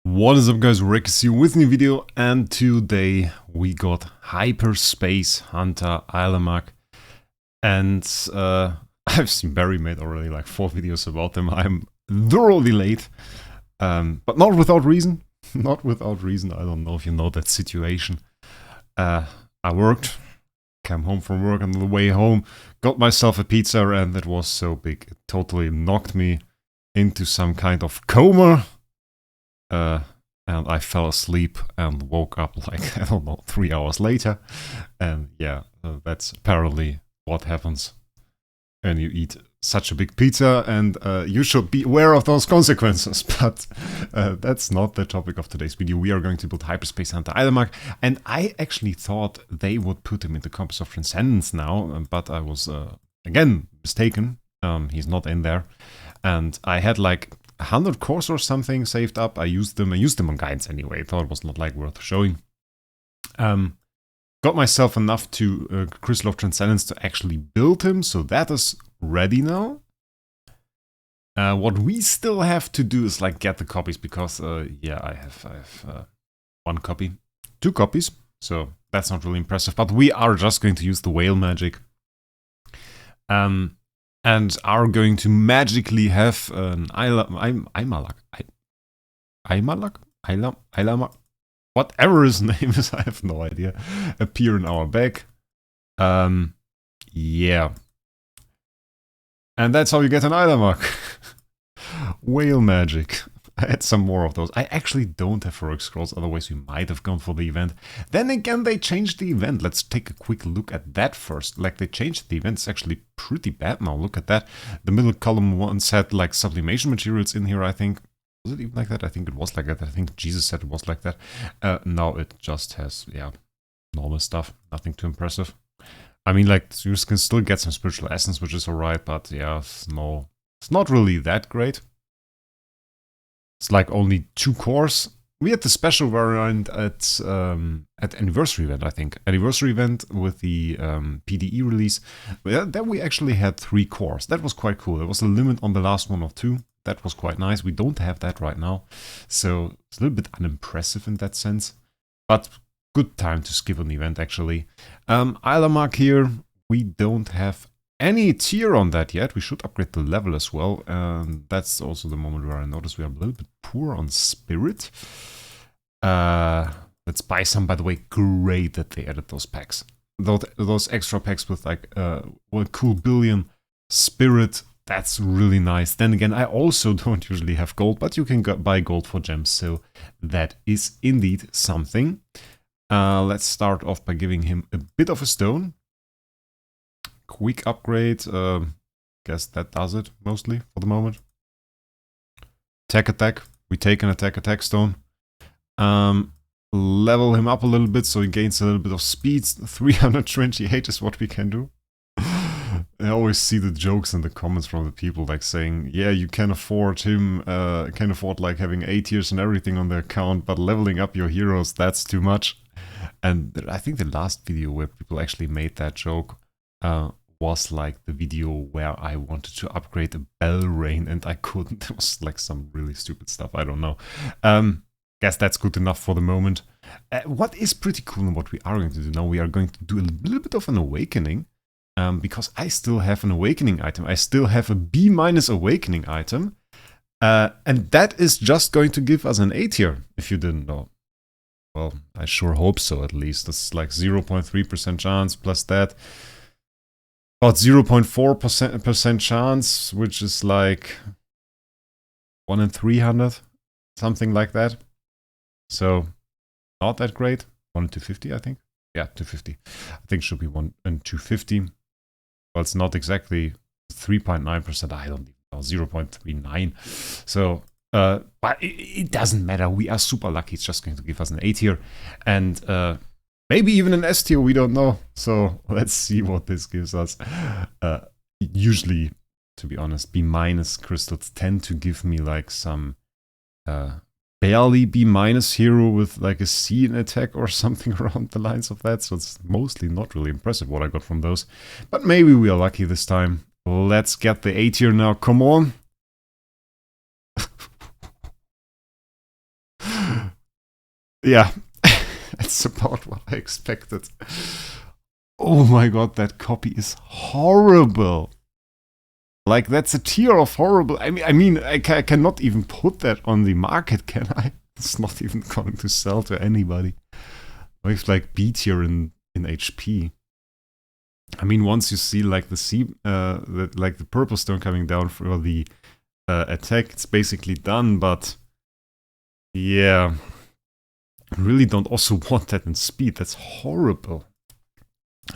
What is up, guys? Wraec is here with a new video, and today we got Hyperspace Hunter Aylamak, and I've seen Barry made already like 4 videos about them. I'm thoroughly late, but not without reason. Not without reason. I don't know if you know that situation. I worked, came home from work, on the way home, got myself a pizza, and it was so big it totally knocked me into some kind of coma. And I fell asleep and woke up like, I don't know, 3 hours later. And yeah, that's apparently what happens when you eat such a big pizza, and you should be aware of those consequences. But that's not the topic of today's video. We are going to build Hyperspace Hunter Aylamak, and I actually thought they would put him in the Compass of Transcendence now, but I was, again, mistaken. He's not in there. And I had like 100 cores or something saved up. I used them on guides anyway. Thought it was not like worth showing. Got myself enough to Crystal of Transcendence to actually build him, so that is ready now. What we still have to do is like get the copies, because yeah, I have 1 copy, 2 copies, so that's not really impressive. But we are just going to use the whale magic. And are going to magically have an Aylamak, whatever his name is, I have no idea, appear in our bag. Yeah. And that's how you get an Aylamak. Whale magic. I had some more of those. I actually don't have heroic scrolls, otherwise we might have gone for the event. Then again, they changed the event. Let's take a quick look at that first. Like, they changed the event. It's actually pretty bad now. Look at that. The middle column once had like sublimation materials in here, I think. Was it even like that? I think it was like that. I think Jesus said it was like that. Now it just has, yeah, normal stuff. Nothing too impressive. I mean, like, you can still get some spiritual essence, which is alright, but yeah, it's not really that great. It's like only 2 cores. We had the special variant at anniversary event, I think. Anniversary event with the PDE release. Then we actually had 3 cores. That was quite cool. There was a limit on the last one of 2. That was quite nice. We don't have that right now. So it's a little bit unimpressive in that sense. But good time to skip an event, actually. Aylamak here. We don't have any tier on that yet. We should upgrade the level as well. And that's also the moment where I notice we are a little bit poor on spirit. Let's buy some, by the way. Great that they added those packs. Those extra packs with like 1 cool billion spirit. That's really nice. Then again, I also don't usually have gold, but you can buy gold for gems. So that is indeed something. Let's start off by giving him a bit of a stone. Quick upgrade, guess that does it mostly for the moment. Attack, we take an attack stone. Level him up a little bit so he gains a little bit of speed. 328 is what we can do. I always see the jokes in the comments from the people like saying, yeah, you can afford him, can afford like having 8 years and everything on the account, but leveling up your heroes, that's too much. And I think the last video where people actually made that joke was like the video where I wanted to upgrade a bell rain and I couldn't. It was like some really stupid stuff. I don't know. Guess that's good enough for the moment. What is pretty cool and what we are going to do now, we are going to do a little bit of an awakening. Because I still have an awakening item. I still have a B- awakening item. And that is just going to give us an A tier, if you didn't know. Well, I sure hope so, at least. It's like 0.3% chance plus that. About 0.4% chance, which is like 1 in 300, something like that. So, not that great. 1 in 250, I think. Yeah, 250. I think it should be 1 in 250. Well, it's not exactly 3.9%. I don't even know, 0.39. So, but it doesn't matter. We are super lucky. It's just going to give us an A tier. And maybe even an S tier, we don't know. So let's see what this gives us. Usually, to be honest, B- crystals tend to give me like some barely B- hero with like a C in attack or something around the lines of that. So it's mostly not really impressive what I got from those. But maybe we are lucky this time. Let's get the A tier now. Come on. Yeah, that's about what I expected. Oh my god, that copy is horrible. Like, that's a tier of horrible. I cannot even put that on the market, can I? It's not even going to sell to anybody. With like B tier in HP. I mean, once you see like like the purple stone coming down for the attack, it's basically done. But yeah, I really don't also want that in speed. That's horrible.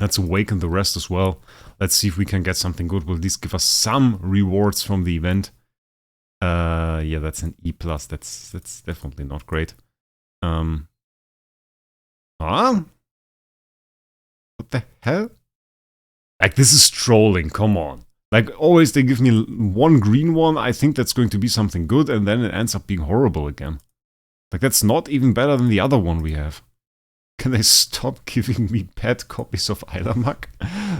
Let's awaken the rest as well. Let's see if we can get something good. Will at least give us some rewards from the event. Yeah, that's an E+. That's definitely not great. What the hell? Like, this is trolling, come on. Like, always they give me one green one, I think that's going to be something good, and then it ends up being horrible again. Like, that's not even better than the other one we have. Can they stop giving me bad copies of Aylamak?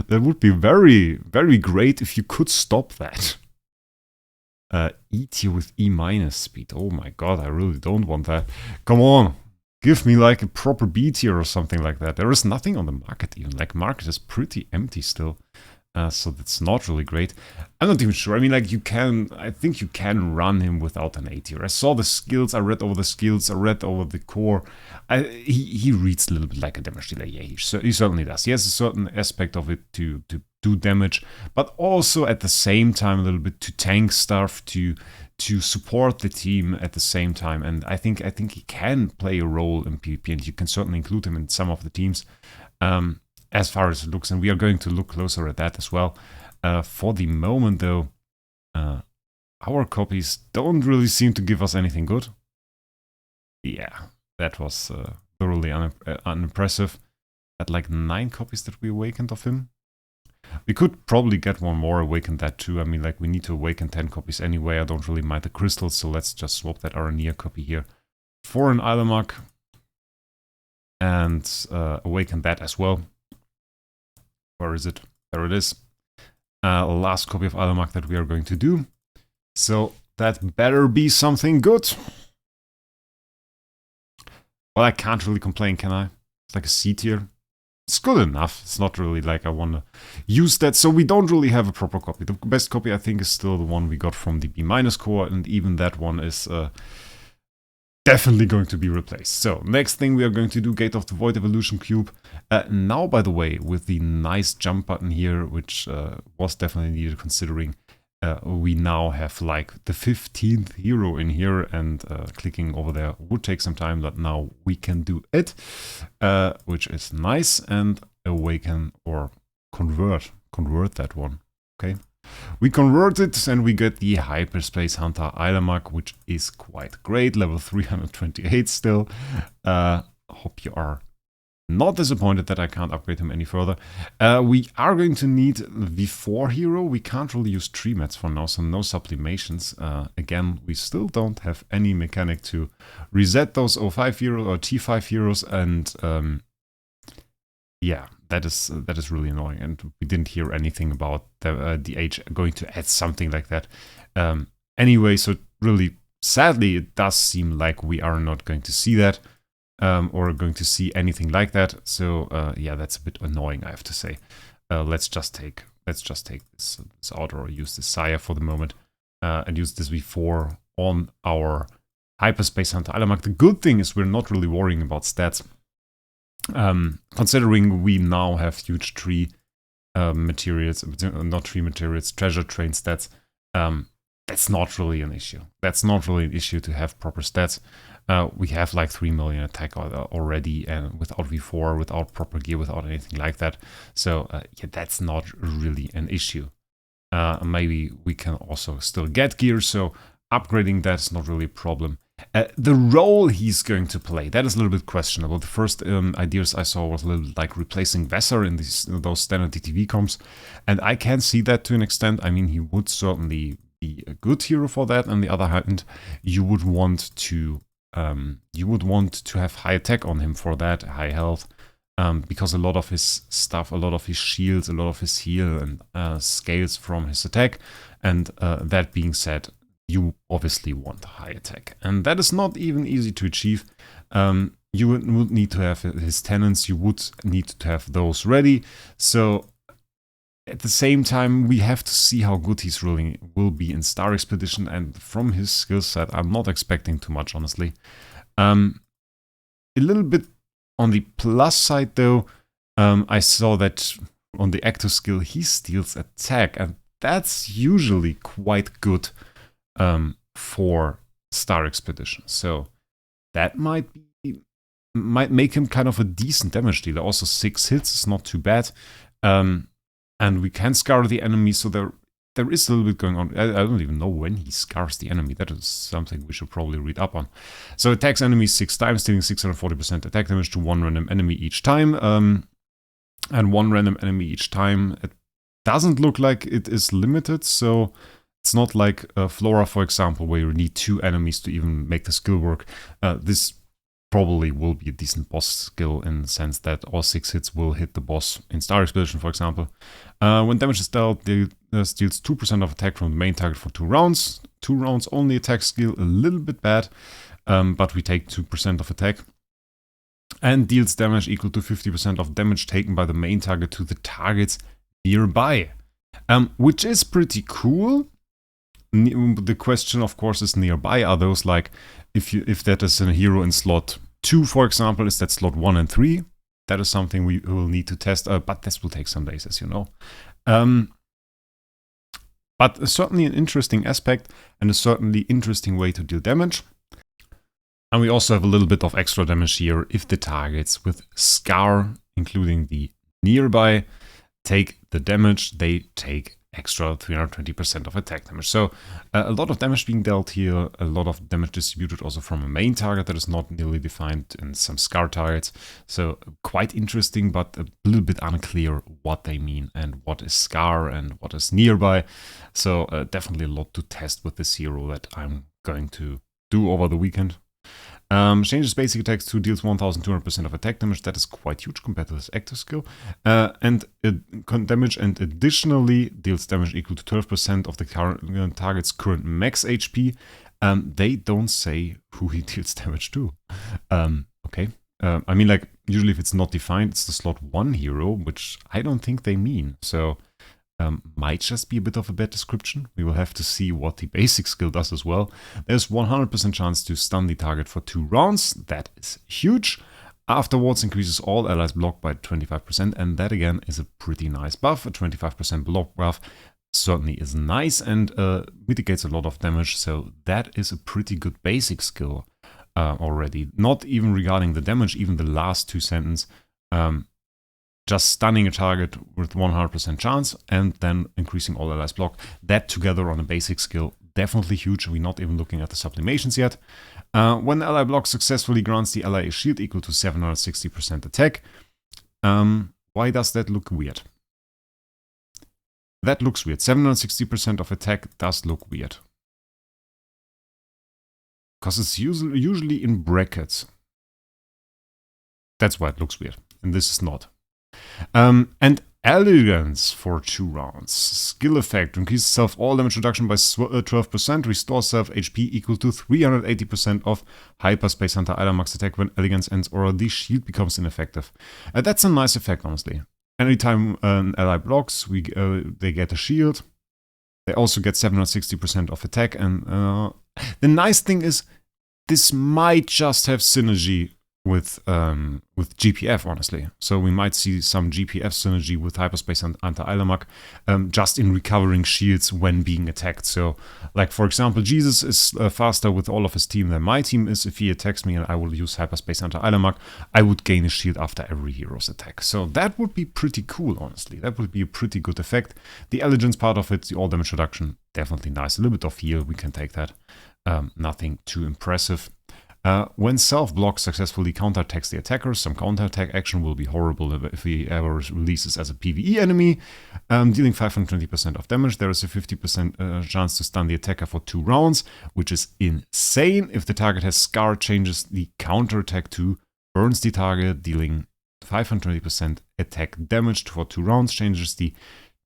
That would be very, very great if you could stop that. E tier with E- speed. Oh my god, I really don't want that. Come on, give me like a proper B tier or something like that. There is nothing on the market even. Like, market is pretty empty still. So that's not really great. I'm not even sure. I mean, like, I think you can run him without an A tier. I saw the skills, I read over the skills, I read over the core. He reads a little bit like a damage dealer. Yeah, he certainly does. He has a certain aspect of it to do damage, but also at the same time a little bit to tank stuff, to support the team at the same time. And I think he can play a role in PvP, and you can certainly include him in some of the teams. As far as it looks, and we are going to look closer at that as well. For the moment, though, our copies don't really seem to give us anything good. Yeah, that was thoroughly unimpressive. Had like 9 copies that we awakened of him. We could probably get one more, awaken that too. I mean, like, we need to awaken 10 copies anyway. I don't really mind the crystals, so let's just swap that Arania copy here for an Aylamak and awaken that as well. Where is it? There it is. Last copy of Aylamak that we are going to do. So that better be something good. Well, I can't really complain, can I? It's like a C tier. It's good enough. It's not really like I want to use that. So we don't really have a proper copy. The best copy, I think, is still the one we got from the B- core. And even that one is definitely going to be replaced. So next thing we are going to do, Gate of the Void Evolution Cube. Now, by the way, with the nice jump button here, which was definitely needed considering we now have like the 15th hero in here, and clicking over there would take some time, but now we can do it, which is nice. And awaken or convert that one. Okay. We convert it and we get the Hyperspace Hunter Aylamak, which is quite great. Level 328 still. Hope you are not disappointed that I can't upgrade him any further. We are going to need the 4 hero. We can't really use tree mats for now, so no sublimations. Again, we still don't have any mechanic to reset those 05 heroes or T5 heroes, and yeah, that is really annoying, and we didn't hear anything about the age going to add something like that. Anyway, so really, sadly, it does seem like we are not going to see that, or going to see anything like that. So yeah, that's a bit annoying, I have to say. Let's just take this out, or use this Sire for the moment, and use this V4 on our Hyperspace Hunter Aylamak. The good thing is we're not really worrying about stats. Considering we now have huge tree materials, not tree materials, treasure train stats, that's not really an issue. That's not really an issue to have proper stats. We have like 3 million attack already, and without V4, without proper gear, without anything like that. So yeah, that's not really an issue. Maybe we can also still get gear, so upgrading that's not really a problem. The role he's going to play, that is a little bit questionable. The first ideas I saw was a little like replacing Vesser in those standard DTV comps, and I can see that to an extent. I mean, he would certainly be a good hero for that. On the other hand, you would want to have high attack on him for that, high health, because a lot of his stuff, a lot of his shields, a lot of his heal and scales from his attack. And that being said, you obviously want high attack, and that is not even easy to achieve. you would need to have his tenants, you would need to have those ready. So at the same time, we have to see how good he's really will be in Star Expedition, and from his skill set, I'm not expecting too much, honestly. A little bit on the plus side, though, I saw that on the active skill, he steals attack, and that's usually quite good for Star Expedition. So that might make him kind of a decent damage dealer. Also, 6 hits is not too bad. And we can scar the enemy, so there is a little bit going on. I don't even know when he scars the enemy. That is something we should probably read up on. So attacks enemies 6 times, dealing 640% attack damage to 1 random enemy each time. And 1 random enemy each time. It doesn't look like it is limited, so it's not like Flora, for example, where you need 2 enemies to even make the skill work. This probably will be a decent boss skill in the sense that all 6 hits will hit the boss in Star Expedition, for example. When damage is dealt, it steals 2% of attack from the main target for 2 rounds. 2 rounds only attack skill, a little bit bad, but we take 2% of attack. And deals damage equal to 50% of damage taken by the main target to the targets nearby. Which is pretty cool. The question, of course, is nearby. Are those like, if that is a hero in slot 2, for example, is that slot 1 and 3? That is something we will need to test, but this will take some days, as you know. But certainly an interesting aspect and a certainly interesting way to deal damage. And we also have a little bit of extra damage here if the targets with Scar, including the nearby, take the damage, they take extra 320% of attack damage. So a lot of damage being dealt here, a lot of damage distributed also from a main target that is not nearly defined in some Scar targets. So quite interesting, but a little bit unclear what they mean and what is Scar and what is nearby. So definitely a lot to test with this hero that I'm going to do over the weekend. Changes basic attacks to deals 1200% of attack damage. That is quite huge compared to this active skill. And damage, and additionally deals damage equal to 12% of the target's current max HP. They don't say who he deals damage to. Okay. I mean, like, usually if it's not defined, it's the slot 1 hero, which I don't think they mean. So might just be a bit of a bad description. We will have to see what the basic skill does as well. There's 100% chance to stun the target for 2 rounds. That is huge. Afterwards increases all allies blocked by 25%, and that again is a pretty nice buff. A 25% block buff certainly is nice and mitigates a lot of damage, so that is a pretty good basic skill already. Not even regarding the damage, even the last 2 sentences. Just stunning a target with 100% chance and then increasing all allies block. That together on a basic skill, definitely huge. We're not even looking at the sublimations yet. When the ally block successfully grants the ally a shield equal to 760% attack. Why does that look weird? That looks weird. 760% of attack does look weird. Because it's usually in brackets. That's why it looks weird. And this is not. And Elegance for 2 rounds. Skill effect. Increases self all damage reduction by 12%. Restores self HP equal to 380% of Hyperspace Hunter Aylamak's attack when Elegance ends or the shield becomes ineffective. That's a nice effect, honestly. Anytime an ally blocks, they get a shield. They also get 760% of attack. And the nice thing is, this might just have synergy with GPF, honestly. So we might see some GPF synergy with Hyperspace Hunter Aylamak just in recovering shields when being attacked. So, like, for example, Jesus is faster with all of his team than my team is. If he attacks me and I will use Hyperspace Hunter Aylamak, I would gain a shield after every hero's attack. So that would be pretty cool, honestly. That would be a pretty good effect. The Elegance part of it, the all damage reduction, definitely nice. A little bit of heal, we can take that. Nothing too impressive. When self-block successfully counterattacks the attacker, some counterattack action will be horrible if he ever releases as a PvE enemy. Dealing 520% of damage, there is a 50% chance to stun the attacker for 2 rounds, which is insane. If the target has Scar, changes the counterattack to burns the target, dealing 520% attack damage for 2 rounds, changes the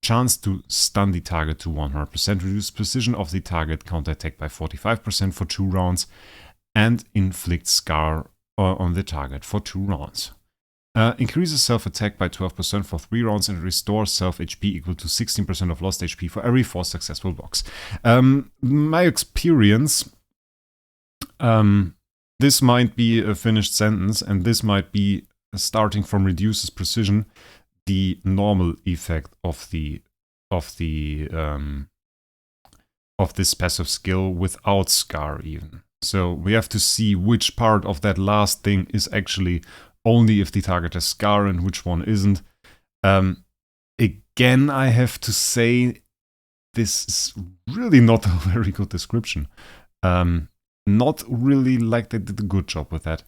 chance to stun the target to 100%, reduce precision of the target counterattack by 45% for 2 rounds, and inflicts Scar on the target for 2 rounds. Increases self-attack by 12% for 3 rounds and restores self-HP equal to 16% of lost HP for every 4 successful blocks. My experience, this might be a finished sentence, and this might be, starting from reduces precision, the normal effect of this passive skill without Scar even. So we have to see which part of that last thing is actually only if the target has Scar and which one isn't. Again, I have to say this is really not a very good description. Not really like they did a good job with that.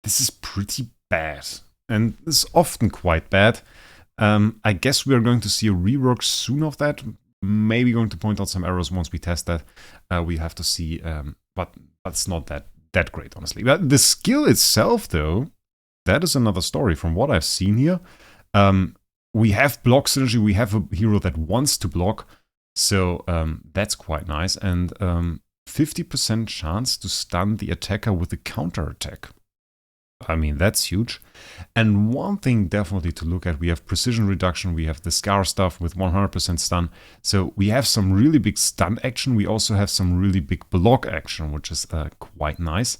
This is pretty bad, and this is often quite bad. I guess we are going to see a rework soon of that. Maybe going to point out some errors once we test that. We have to see, but it's not that great, honestly. But the skill itself, though, that is another story from what I've seen here. We have block synergy, we have a hero that wants to block, so that's quite nice. And 50% chance to stun the attacker with a counter attack. I mean, that's huge. And one thing definitely to look at, we have precision reduction, we have the Scar stuff with 100% stun. So we have some really big stun action, we also have some really big block action, which is quite nice.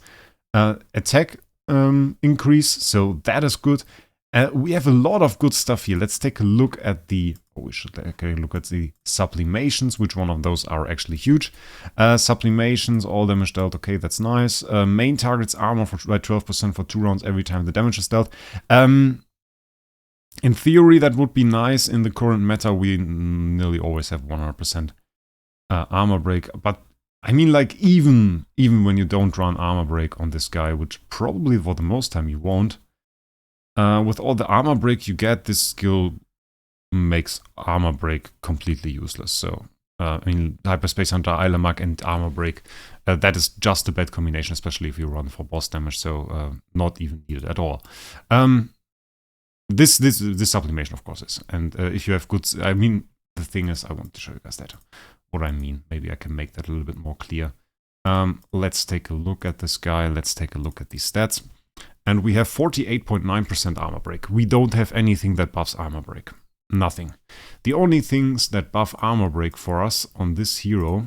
Attack increase, so that is good. We have a lot of good stuff here. Let's take a look at the... Oh, we should take a look at the sublimations, which one of those are actually huge. Sublimations, all damage dealt, okay, that's nice. Main targets armor by 12% for 2 rounds every time the damage is dealt. In theory, that would be nice. In the current meta, we nearly always have 100% armor break. But, I mean, like, even when you don't run armor break on this guy, which probably for the most time you won't, with all the armor break you get, this skill makes armor break completely useless. So, I mean, Hyperspace Hunter Aylamak and armor break, that is just a bad combination, especially if you run for boss damage. So, not even needed at all. This sublimation, of course, is. And if you have good, I mean, the thing is, I want to show you guys that. What I mean, maybe I can make that a little bit more clear. Let's take a look at this guy. Let's take a look at these stats. And we have 48.9% armor break. We don't have anything that buffs armor break. Nothing. The only things that buff armor break for us on this hero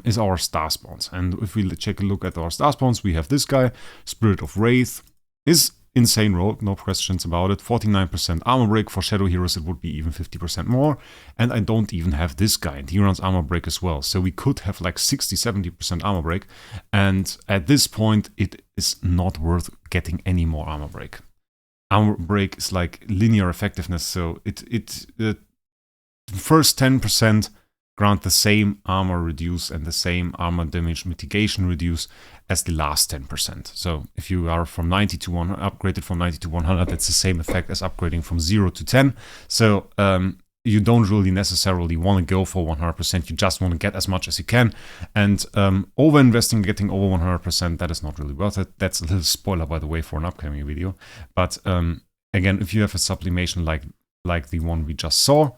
is our star spawns. And if we take a look at our star spawns, we have this guy, Spirit of Wraith, is insane roll, no questions about it. 49% armor break. For shadow heroes it would be even 50% more. And I don't even have this guy, and he runs armor break as well. So we could have like 60-70% armor break, and at this point it is not worth getting any more armor break. Armor break is like linear effectiveness, so it first 10% grant the same armor reduce and the same armor damage mitigation reduce as the last 10%. So if you are from 90 to 100, upgraded from 90 to 100, that's the same effect as upgrading from 0 to 10. So you don't really necessarily want to go for 100%, you just want to get as much as you can. And over-investing, getting over 100%, that is not really worth it. That's a little spoiler, by the way, for an upcoming video. But again, if you have a sublimation like the one we just saw,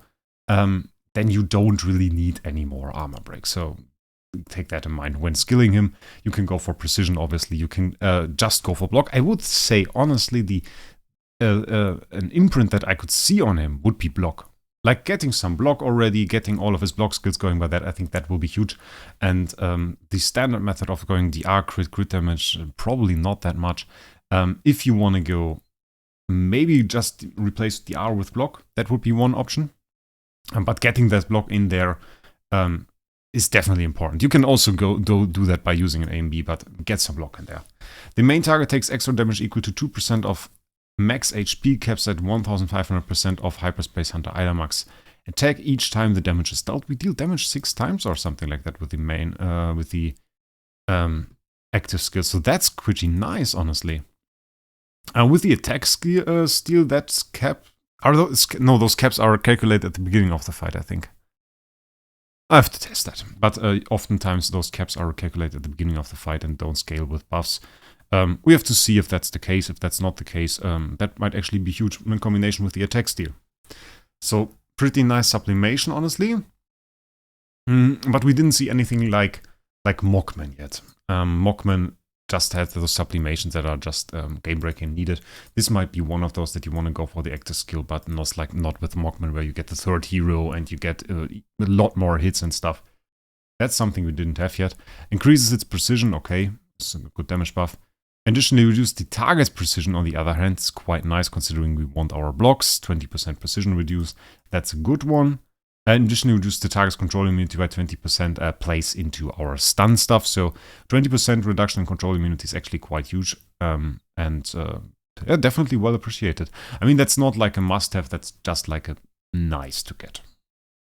then you don't really need any more armor break. So take that in mind. When skilling him, you can go for precision, obviously. You can just go for block. I would say, honestly, an imprint that I could see on him would be block. Like getting some block already, getting all of his block skills going by that, I think that will be huge. And the standard method of going DR crit damage, probably not that much. If you want to go, maybe just replace DR with block, that would be one option. But getting that block in there is definitely important. You can also do that by using an AMB, but get some block in there. The main target takes extra damage equal to 2% of max HP, caps at 1500% of Hyperspace Hunter Aylamak's attack each time the damage is dealt. We deal damage 6 times or something like that with the main, with the active skill. So that's pretty nice, honestly. With the attack skill, steal that's cap. Those caps are calculated at the beginning of the fight, I think. I have to test that. But oftentimes those caps are calculated at the beginning of the fight and don't scale with buffs. We have to see if that's the case. If that's not the case, that might actually be huge in combination with the attack steal. So pretty nice sublimation, honestly. But we didn't see anything like Mockman yet. Mockman just had those sublimations that are just game-breaking needed. This might be one of those that you want to go for the active skill, but not with Mockman, where you get the third hero and you get a lot more hits and stuff. That's something we didn't have yet. Increases its precision, okay, it's a good damage buff. Additionally, reduce the target's precision, on the other hand. It's quite nice considering we want our blocks. 20% precision reduce, that's a good one. And additionally, reduce the target's control immunity by 20%, plays into our stun stuff. So 20% reduction in control immunity is actually quite huge. Yeah, definitely well appreciated. I mean, that's not like a must-have, that's just like a nice to get.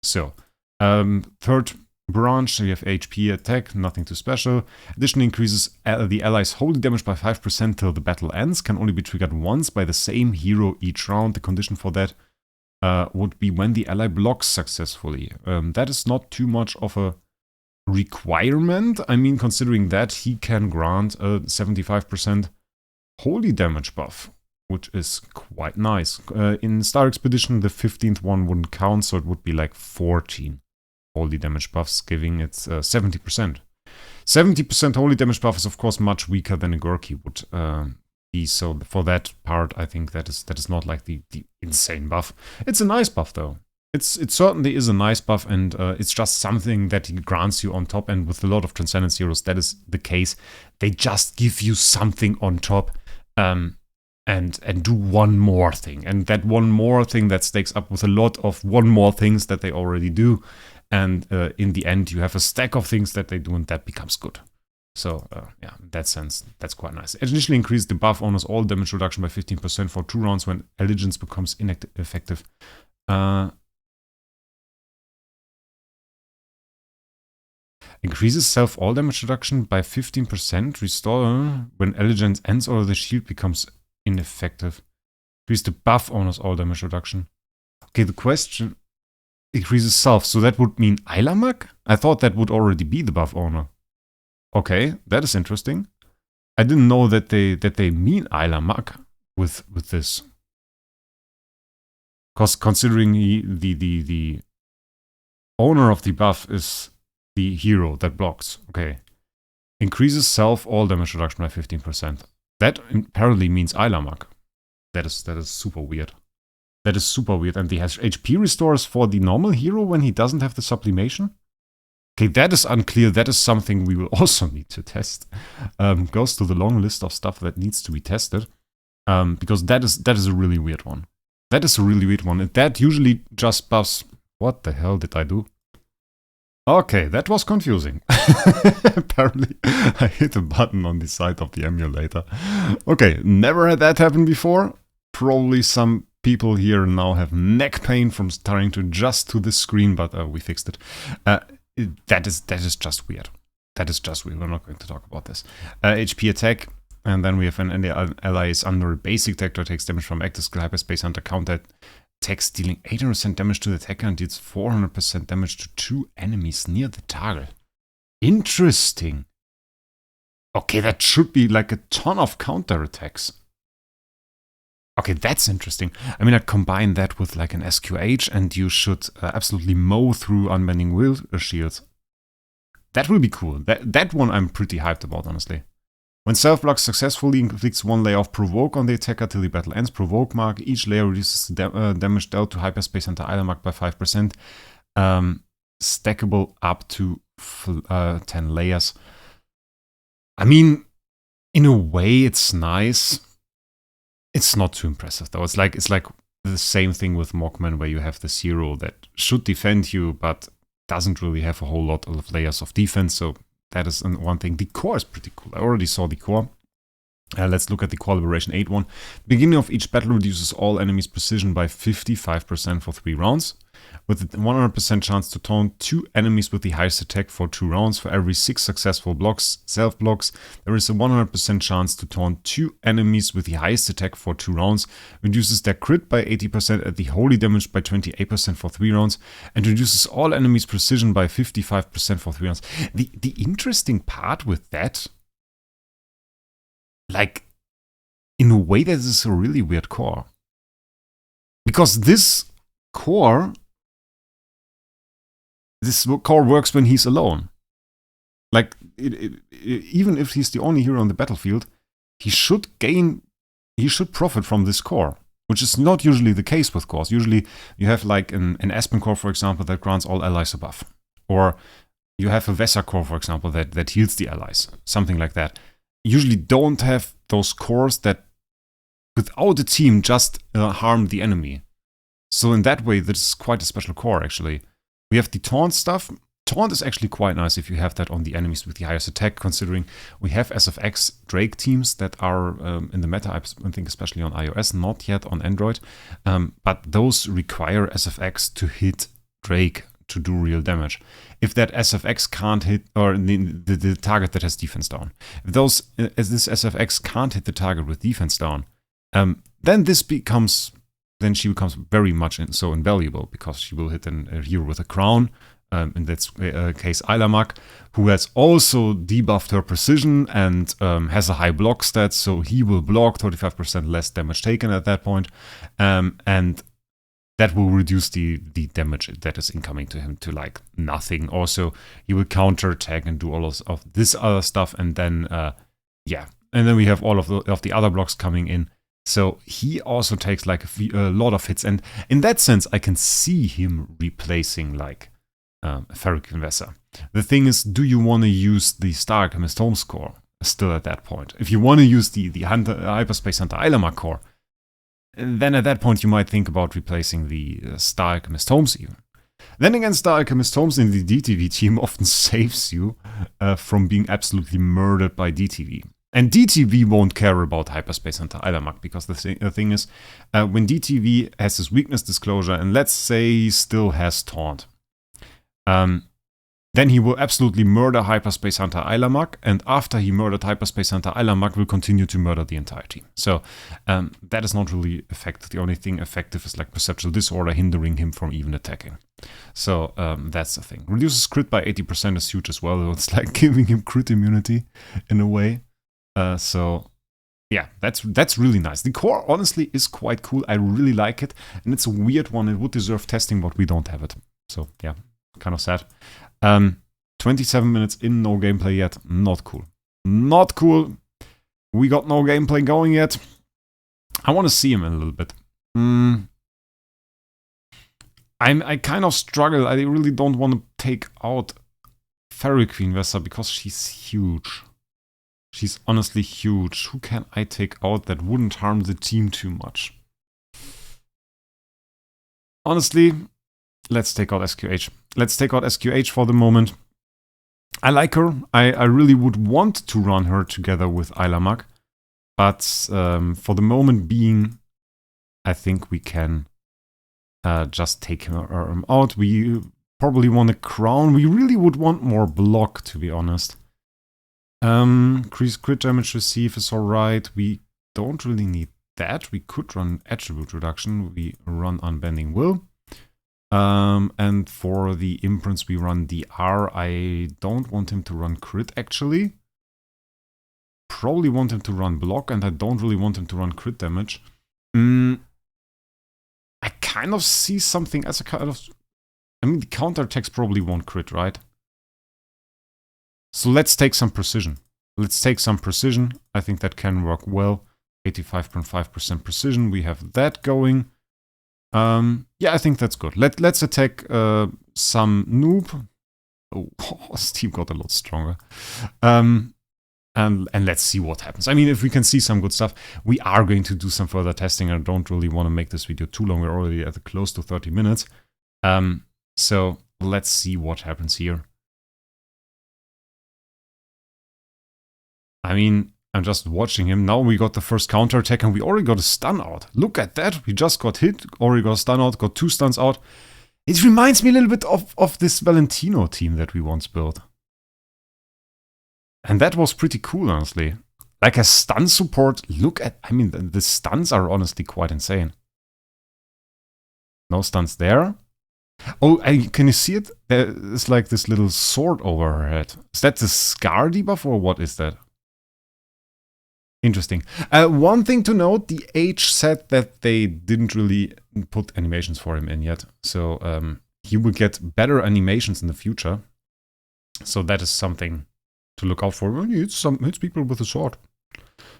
So, third branch, we have HP attack, nothing too special. Additionally, increases the ally's holy damage by 5% till the battle ends. Can only be triggered once by the same hero each round. The condition for that would be when the ally blocks successfully. That is not too much of a requirement. I mean, considering that he can grant a 75% holy damage buff, which is quite nice. In Star Expedition, the 15th one wouldn't count, so it would be like 14 holy damage buffs, giving it 70%. 70% holy damage buff is, of course, much weaker than a Gurki would be. So for that part, I think that is not like the insane buff. It's a nice buff, though. It certainly is a nice buff, and it's just something that he grants you on top. And with a lot of Transcendence heroes, that is the case. They just give you something on top. And do one more thing. And that one more thing that stacks up with a lot of one more things that they already do. And in the end, you have a stack of things that they do, and that becomes good. So, yeah, in that sense, that's quite nice. Additionally, increase the buff owner's all damage reduction by 15% for 2 rounds when Allegiance becomes ineffective. Increases self all damage reduction by 15%. Restore when Allegiance ends or the shield becomes ineffective. Increase the buff owner's all damage reduction. Okay, the question increases self, so that would mean Aylamak? I thought that would already be the buff owner. Okay, that is interesting. I didn't know that they mean Aylamak with this. Because considering the owner of the buff is the hero that blocks. Okay. Increases self all damage reduction by 15%. That apparently means Aylamak. That is super weird. That is super weird. And he has HP restores for the normal hero when he doesn't have the sublimation? Okay, that is unclear. That is something we will also need to test. Goes to the long list of stuff that needs to be tested. Because that is a really weird one. That is a really weird one. And that usually just buffs... What the hell did I do? Okay, that was confusing. Apparently, I hit a button on the side of the emulator. Okay, never had that happen before. Probably some people here now have neck pain from starting to adjust to this screen, but we fixed it. That is just weird. That is just weird. We're not going to talk about this. HP attack, and then we have an ally is under a basic attack, takes damage from active skill Hyperspace Hunter counter. Attacks dealing 800% damage to the attacker and deals 400% damage to 2 enemies near the target. Interesting. Okay, that should be like a ton of counter attacks. Okay, that's interesting. I mean, I combine that with like an SQH and you should absolutely mow through unbending will shields. That will be cool. That one I'm pretty hyped about, honestly. When self-block successfully inflicts 1 layer of provoke on the attacker till the battle ends, provoke mark, each layer reduces the damage dealt to Hyperspace Hunter Aylamak by 5%. Stackable up to 10 layers. I mean, in a way, it's nice. It's not too impressive, though. It's like the same thing with Mockman, where you have this hero that should defend you, but doesn't really have a whole lot of layers of defense, so that is one thing. The core is pretty cool. I already saw the core. Let's look at the Collaboration 8 one. Beginning of each battle reduces all enemies' precision by 55% for 3 rounds. With a 100% chance to taunt 2 enemies with the highest attack for 2 rounds. For every 6 successful blocks, self-blocks, there is a 100% chance to taunt 2 enemies with the highest attack for 2 rounds. Reduces their crit by 80% and the holy damage by 28% for 3 rounds. And reduces all enemies' precision by 55% for 3 rounds. The interesting part with that, like, in a way, that is a really weird core. Because this core works when he's alone. Like, even if he's the only hero on the battlefield, he should profit from this core, which is not usually the case with cores. Usually you have like an Aspen core, for example, that grants all allies a buff. Or you have a Vesa core, for example, that heals the allies. Something like that. Usually don't have those cores that, without a team, just harm the enemy. So in that way, this is quite a special core, actually. We have the taunt stuff. Taunt is actually quite nice if you have that on the enemies with the highest attack, considering we have SFX Drake teams that are in the meta, I think especially on iOS, not yet on Android. But those require SFX to hit Drake to do real damage. If that SFX can't hit, or the target that has defense down, if this SFX can't hit the target with defense down, then she becomes very much so invaluable, because she will hit a hero with a crown, in that case Aylamak, who has also debuffed her precision and has a high block stat, so he will block 35% less damage taken at that point, and that will reduce the damage that is incoming to him to like nothing. Also, he will counter attack and do all of this other stuff, and then and then we have all of the other blocks coming in. So he also takes like a lot of hits, and in that sense, I can see him replacing like Ferric Vesa. The thing is, do you want to use the Star Alchemist Holmes core still at that point? If you want to use the Hyperspace Hunter Aylamak core, then at that point you might think about replacing the Star Alchemist Holmes even. Then again, Star Alchemist Holmes in the DTV team often saves you from being absolutely murdered by DTV. And DTV won't care about Hyperspace Hunter Aylamak, because the thing is, when DTV has his weakness disclosure, and let's say he still has taunt, then he will absolutely murder Hyperspace Hunter Aylamak, and after he murdered Hyperspace Hunter Aylamak, will continue to murder the entire team. So that is not really effective. The only thing effective is like Perceptual Disorder, hindering him from even attacking. So that's the thing. Reduces crit by 80% is huge as well. It's like giving him crit immunity in a way. So yeah, that's really nice. The core honestly is quite cool. I really like it, and it's a weird one. It would deserve testing, but we don't have it. So yeah, kind of sad. 27 minutes in, no gameplay yet. Not cool. Not cool. We got no gameplay going yet. I want to see him in a little bit. I kind of struggle. I really don't want to take out Fairy Queen Vesa because she's huge. She's honestly huge. Who can I take out that wouldn't harm the team too much? Honestly, let's take out SQH. Let's take out SQH for the moment. I like her. I really would want to run her together with Aylamak. But for the moment being, I think we can just take him out. We probably want a crown. We really would want more block, to be honest. Increased crit damage receive is alright. We don't really need that. We could run attribute reduction. We run unbending will. And for the imprints we run DR. I don't want him to run crit actually. Probably want him to run block, and I don't really want him to run crit damage. I kind of see something as a kind of... I mean, the counterattacks probably won't crit, right? So let's take some precision. Let's take some precision. I think that can work well. 85.5% precision. We have that going. Yeah, I think that's good. Let's attack some noob. Oh, Steve got a lot stronger. And let's see what happens. I mean, if we can see some good stuff, we are going to do some further testing. I don't really want to make this video too long. We're already at close to 30 minutes. So let's see what happens here. I mean, I'm just watching him. Now we got the first counterattack and we already got a stun out. Look at that. We just got hit, already got a stun out, got 2 stuns out. It reminds me a little bit of this Valentino team that we once built. And that was pretty cool, honestly. Like a stun support, look at... I mean, the stuns are honestly quite insane. No stuns there. Oh, can you see it? There's like this little sword over her head. Is that the Scar debuff or what is that? Interesting. One thing to note, the H said that they didn't really put animations for him in yet. So he will get better animations in the future. So that is something to look out for. Well, he hits people with a sword.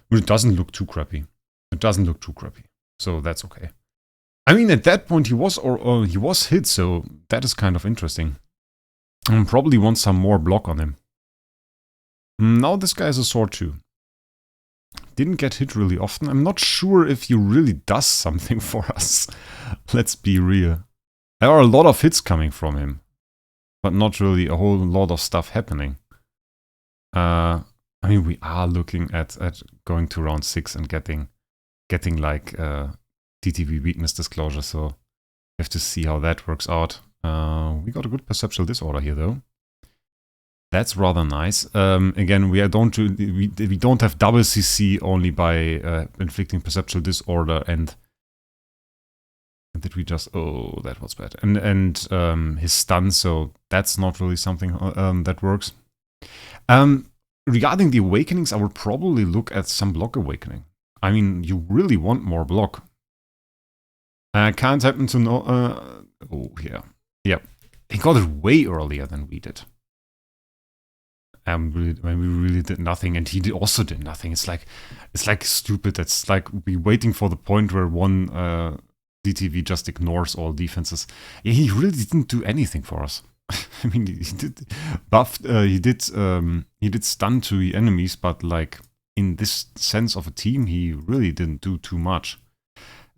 But it doesn't look too crappy. It doesn't look too crappy. So that's okay. I mean, at that point he was hit, so that is kind of interesting. And probably want some more block on him. Now this guy has a sword too. Didn't get hit really often. I'm not sure if he really does something for us. Let's be real. There are a lot of hits coming from him, but not really a whole lot of stuff happening. I mean, we are looking at going to round 6 and getting like TTV weakness disclosure, so we have to see how that works out. We got a good perceptual disorder here though. That's rather nice. Again, we don't have double CC only by inflicting perceptual disorder, and did we just... Oh, that was bad. And his stun, so that's not really something that works. Regarding the awakenings, I would probably look at some block awakening. I mean, you really want more block. Can't happen to know... oh, yeah. Yeah. He got it way earlier than we did. We really did nothing, and he also did nothing. It's like stupid. It's like we waiting for the point where one DTV just ignores all defenses. Yeah, he really didn't do anything for us. I mean, he did buff. He did stun to the enemies, but like in this sense of a team, he really didn't do too much.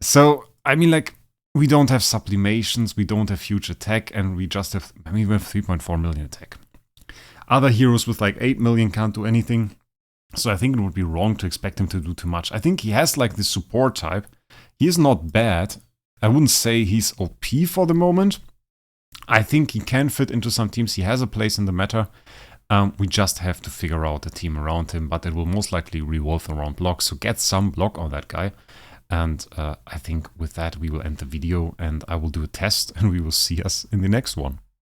So I mean, like, we don't have sublimations, we don't have huge attack, and we just have. I mean, we have 3.4 million attack. Other heroes with like 8 million can't do anything. So I think it would be wrong to expect him to do too much. I think he has like the support type. He is not bad. I wouldn't say he's OP for the moment. I think he can fit into some teams. He has a place in the meta. We just have to figure out a team around him. But it will most likely revolve around block. So get some block on that guy. And I think with that we will end the video. And I will do a test. And we will see us in the next one.